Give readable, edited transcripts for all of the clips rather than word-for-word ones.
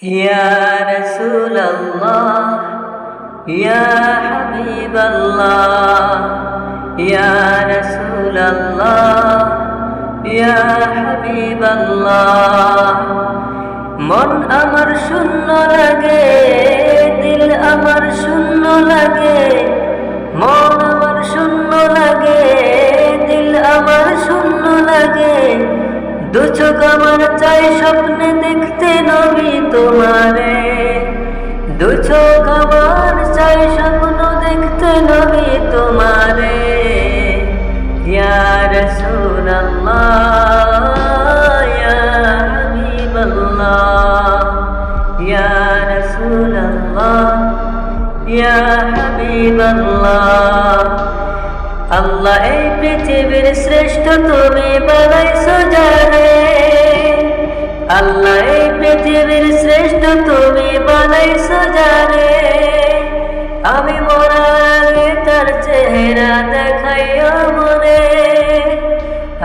ইয়া রাসূলুল্লাহ ইয়া হাবিবাল্লাহ ইয়া রাসূলুল্লাহ ইয়া হাবিবাল্লাহ। মন আমার শূন্য লাগে, দিল আমার শূন্য লাগে, মন আমার শূন্য লাগে, দিল আমার শূন্য লাগে। দু চোখ আমার চাই স্বপ্নে দেখতে নবী তোমারে, দু চোখ আমার চাই স্বপ্ন দেখতে নবী তোমারে। ইয়া রাসূলুল্লাহ ইয়া হাবিবাল্লাহ ইয়া রাসূলুল্লাহ ইয়া হাবিবাল্লাহ। আল্লাহ এই পৃথিবীর শ্রেষ্ঠ তুমি বানাইছো যারে, আল্লাহ এই পৃথিবীর শ্রেষ্ঠ তুমি বানাইছো যারে। আমি মরার আগে তার চেহারা দেখাইও মনে,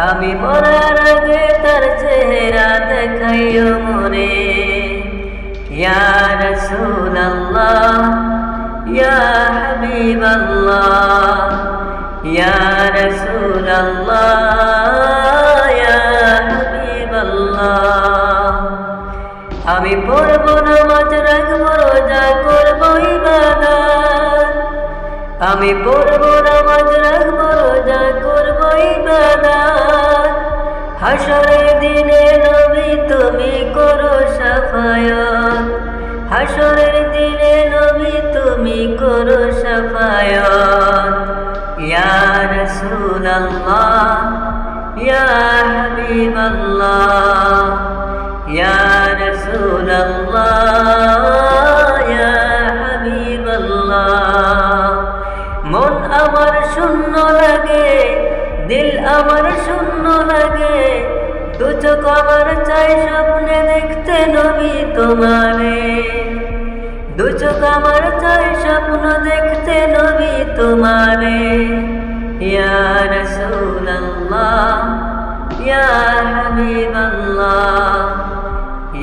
আমি মরার আগে তার চেহারা দেখাইও মনে। ইয়া রাসূলুল্লাহ ইয়া হাবিবাল্লাহ ইয়া রাসূলুল্লাহ ইয়া হাবিবাল্লাহ। আমি পড়ব নামাজ, রাখব রোজা, করব ইবাদত, আমি পড়ব নামাজ, রাখব রোজা, করব ইবাদত। হাসরের দিনে নবী তুমি করো শাফায়াত, হাসরের দিনে নবী তুমি করো শাফায়াত। ইয়া রাসূলুল্লাহ ইয়া হাবিবাল্লাহ ইয়া রাসূলুল্লাহ ইয়া হাবিবাল্লাহ। মন আমার শূন্য লাগে, দিল আমার শূন্য লাগে, দু চোখ আমার চাই স্বপ্নে দেখতে নবী তোমারে, দু চোখ আমার চাই স্বপ্ন দেখতে নবী তোমারে। ইয়া রাসূলুল্লাহ ইয়া হাবিবাল্লাহ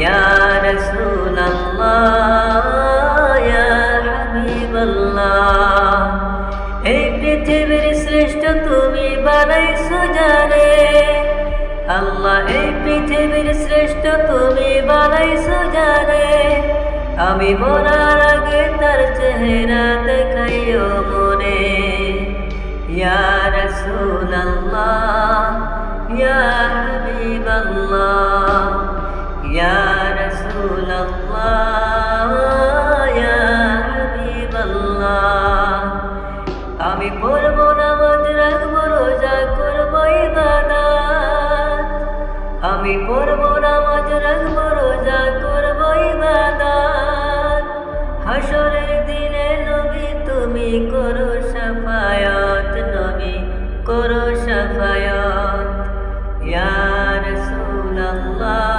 ইয়া রাসূলুল্লাহ ইয়া হাবিবাল্লাহ। এই পৃথিবীর শ্রেষ্ঠ তুমি বানাইছো যারে, আল্লাহ এই পৃথিবীর শ্রেষ্ঠ তুমি বানাইছো যারে। আমি মরার আগে তার চেহারা দেখাইও মনে। ইয়া রাসূলুল্লাহ ইয়া হাবিবাল্লাহ ইয়া রাসূলুল্লাহ ইয়া হাবিবাল্লাহ। আমি পড়ব নামাজ, রাখব রোজা, করব ইবাদত, আমি পড়ব নামাজ, রাখব রোজা, করব ইবাদত। হাসরের দিনে নবী তুমি করো শাফায়াত, নবী করো শাফায়াত। ইয়া রাসূলুল্লাহ